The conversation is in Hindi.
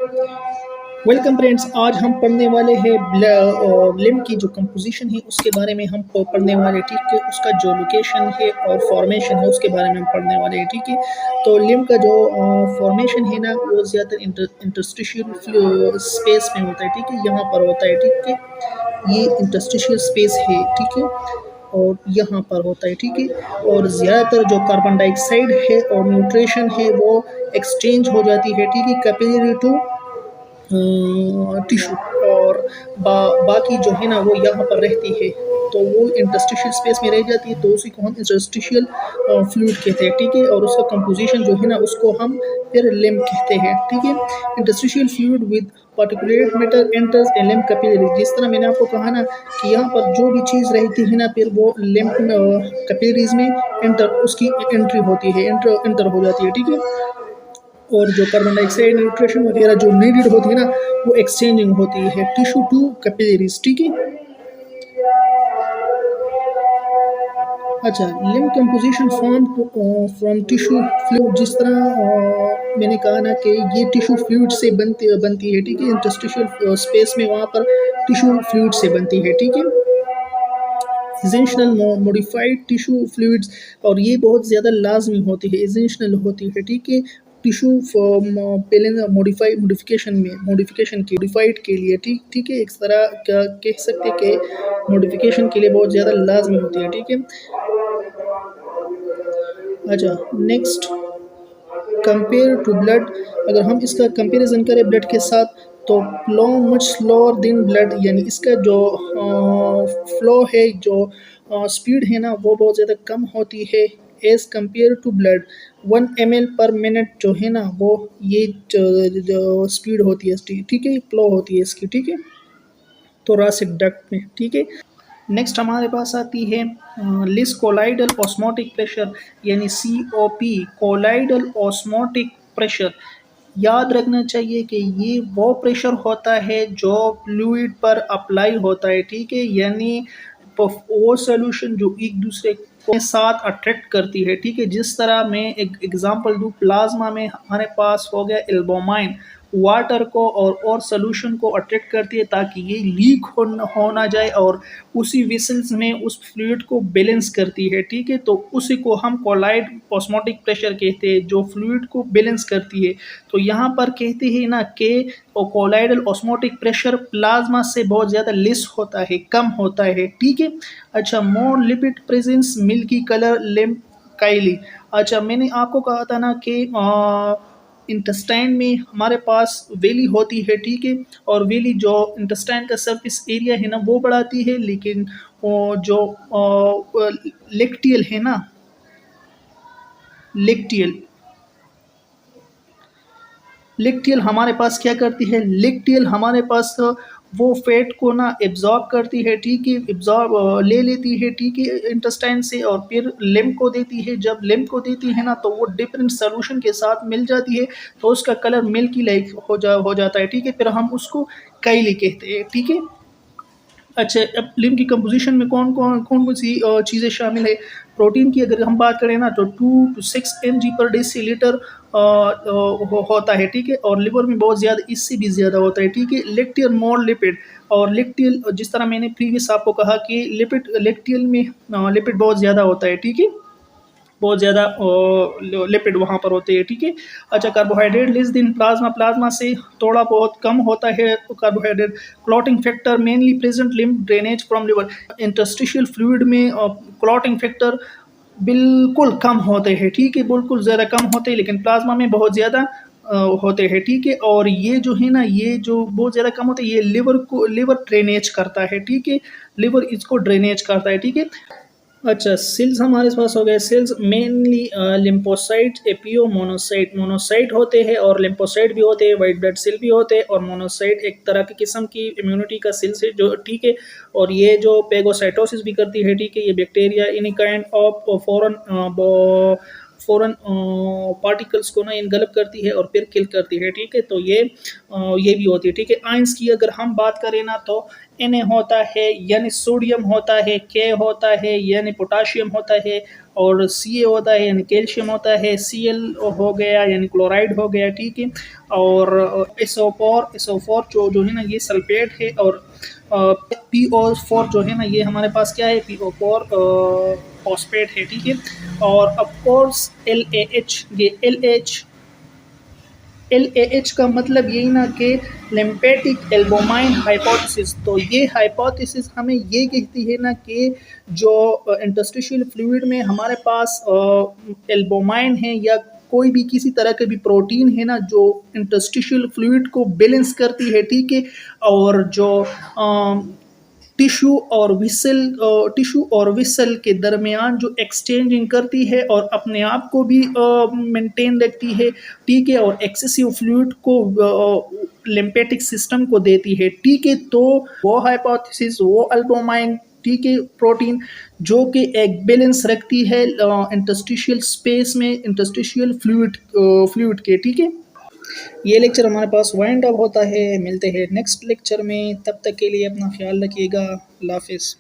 वेलकम फ्रेंड्स, आज हम पढ़ने वाले हैं लिम्ब की जो कंपोजिशन है उसके बारे में हम पढ़ने वाले हैं, ठीक है। उसका जो लोकेशन है और फॉर्मेशन है उसके बारे में हम पढ़ने वाले हैं, ठीक है। तो लिम्ब का जो फॉर्मेशन है ना वो ज़्यादातर इंटरस्टिशियल स्पेस में होता है, ठीक है। यहाँ पर होता है, ठीक है। ये इंटरस्टिशियल स्पेस है, ठीक है, और यहाँ पर होता है, ठीक है। और ज़्यादातर जो कार्बन डाइऑक्साइड है और न्यूट्रिशन है वो एक्सचेंज हो जाती है, ठीक है, कैपिलरी टू टिश्यू, और बाकी जो है ना वो यहाँ पर रहती है, तो वो इंटरस्टिशियल स्पेस में रह जाती है, तो उसी को हम इंटरस्टिशियल फ्लूइड कहते हैं, ठीक है। और उसका कंपोजिशन जो है ना उसको हम फिर लिम्ब कहते हैं, ठीक है। Interstitial fluid with particulate matter enters A limb capillary. जिस तरह मैंने आपको कहा ना कि यहाँ पर जो भी चीज़ रहती है ना फिर वो लिम्ब कैपिलरीज में उसकी एंट्री होती है, एंटर हो जाती है, ठीक है। और जो कार्बन डाइऑक्साइड न्यूट्रिशन वगैरह जो नीडेड होती है ना वो एक्सचेंजिंग होती है टिश्यू टू कैपिलरीज, ठीक है। अच्छा, limb composition form from tissue fluid. जिस तरह मैंने कहा ना कि ये टिश्यू फ्लूइड से बनती है, ठीक है। इंटरस्टिशियल स्पेस में वहाँ पर टिश्यू फ्लूइड से बनती है, ठीक है। एसेंशियल मॉडिफाइड टिश्यू फ्लूइड्स, और ये बहुत ज़्यादा लाजमी होती है, एसेंशियल होती है, ठीक है। टिश्यू पहले मॉडिफिकेशन की मॉडिफाइड के लिए, ठीक ठीक है। एक तरह क्या कह सकते हैं कि मॉडिफिकेशन के लिए बहुत ज़्यादा लाजमी होती है, ठीक है। अच्छा, नेक्स्ट, कंपेयर टू ब्लड। अगर हम इसका कंपैरिजन करें ब्लड के साथ तो flow much slower then blood, यानी इसका जो फ्लो है, जो स्पीड है ना वो बहुत ज़्यादा कम होती है as compare to blood. 1 ml/minute जो है ना वो ये जो स्पीड होती है इसकी, ठीक है, फ्लो होती है इसकी, ठीक है, थोरैसिक डक्ट में, ठीक है। नेक्स्ट हमारे पास आती है लिस्ट कोलाइडल ऑस्मोटिक प्रेशर, यानी COP, कोलाइडल ऑस्मोटिक प्रेशर। याद रखना चाहिए कि ये वो प्रेशर होता है जो फ्लूइड पर अप्लाई होता है, ठीक है, यानी वो सोल्यूशन जो एक दूसरे के साथ अट्रैक्ट करती है, ठीक है। जिस तरह मैं एक एग्जांपल दूं, प्लाज्मा में हमारे पास हो गया एल्बोमाइन, वाटर को और सोल्यूशन को अट्रैक्ट करती है ताकि ये लीक हो ना जाए, और उसी वेसल्स में उस फ्लूइड को बैलेंस करती है, ठीक है। तो उसी को हम कोलाइड ऑस्मोटिक प्रेशर कहते हैं, जो फ्लूइड को बैलेंस करती है। तो यहाँ पर कहते हैं ना कि कोलाइडल ऑस्मोटिक प्रेशर प्लाज्मा से बहुत ज़्यादा लेस होता है, कम होता है, ठीक है। अच्छा, more lipid presence milky colour lymph chyle. अच्छा, मैंने आपको कहा था ना कि इंटेस्टाइन में हमारे पास वेली होती है, ठीक है। और वेली जो इंटेस्टाइन का सरफेस एरिया है ना वो बढ़ाती है, लेकिन जो लेक्टियल है ना, लेक्टियल लेक्टियल हमारे पास क्या करती है, लेक्टियल हमारे पास वो फैट को ना एब्जॉर्ब करती है, ठीक है, एब्जॉर्ब ले लेती है, ठीक है, इंटेस्टाइन से, और फिर लिम्फ को देती है। जब लिम्फ को देती है ना तो वो डिफरेंट सोल्यूशन के साथ मिल जाती है, तो उसका कलर मिल्की लाइक हो जाता है, ठीक है। फिर हम उसको काइली कहते हैं, ठीक है। अच्छा, अब लिम्फ की कंपोजिशन में कौन सी चीज़ें शामिल है। प्रोटीन की अगर हम बात करें ना तो 2 to 6 mg/dL होता है, ठीक है। और लिवर में बहुत ज़्यादा, इससे भी ज़्यादा होता है, ठीक है। लेक्टियल मोर लिपिड, और लेक्टियल जिस तरह मैंने प्रीवियस आपको कहा कि लिपिड लेक्टियल में लिपिड बहुत ज़्यादा होता है, ठीक है, बहुत ज़्यादा लिपिड वहाँ पर होते हैं, ठीक है। अच्छा, कार्बोहाइड्रेट लेस दिन प्लाज्मा, प्लाज्मा से थोड़ा बहुत कम होता है carbohydrate. Clotting factor mainly present lymph drainage from liver. Interstitial fluid में क्लॉटिंग फैक्टर बिल्कुल कम होते हैं, ठीक है, बिल्कुल ज़्यादा कम होते हैं, लेकिन प्लाज्मा में बहुत ज़्यादा होते हैं, ठीक है। और ये जो है ना ये जो बहुत ज़्यादा कम होते हैं ये लिवर ड्रेनेज करता है, ठीक है, लिवर इसको ड्रेनेज करता है, ठीक है। अच्छा, सेल्स हमारे पास हो गए। सेल्स मेनली लिम्फोसाइट, एपियो, मोनोसाइट। मोनोसाइट होते हैं और लिम्फोसाइट भी होते हैं, वाइट ब्लड सेल भी होते हैं, और मोनोसाइट एक तरह की किस्म की इम्यूनिटी का सेल्स है जो, ठीक है। और ये जो पेगोसाइटोसिस भी करती है, ठीक है, ये बैक्टीरिया इन काइंड ऑफ फ़ौरन पार्टिकल्स को ना इनगल्ब करती है और फिर किल करती है, ठीक है। तो ये भी होती है, ठीक है। आयंस की अगर हम बात करें ना तो Na होता है यानी सोडियम होता है, K होता है यानी पोटाशियम होता है, और Ca होता है यानी कैल्शियम होता है, Cl हो गया यानी क्लोराइड हो गया, ठीक है। और SO4 जो है ना ये सल्फेट है, और PO4 जो है ना ये हमारे पास क्या है, PO4 फॉस्फेट है, ठीक है। और ऑफ कोर्स LAH, ये LAH का मतलब यही ना कि लिम्फेटिक एल्बोमाइन हाइपोथेसिस। तो ये हाइपोथेसिस हमें ये कहती है ना कि जो इंटरस्टिशियल फ्लूइड में हमारे पास एल्बोमाइन है या कोई भी किसी तरह के भी प्रोटीन है ना जो इंटरस्टिशियल फ्लूइड को बैलेंस करती है, ठीक है। और जो टिश्यू और विसल के दरमियान जो एक्सचेंजिंग करती है और अपने आप को भी मेंटेन रखती है, ठीक है। और एक्सेसिव फ्लूइड को लिम्फेटिक सिस्टम को देती है, ठीक है। तो वो हाइपोथेसिस, वो अल्बुमिन, ठीक है, प्रोटीन जो कि एक बैलेंस रखती है इंटरस्टिशियल स्पेस में, इंटरस्टिशियल फ्लूइड के, ठीक है। ये लेक्चर हमारे पास वाइंड अप होता है। मिलते हैं नेक्स्ट लेक्चर में, तब तक के लिए अपना ख्याल रखिएगा। अल्लाह हाफिज़।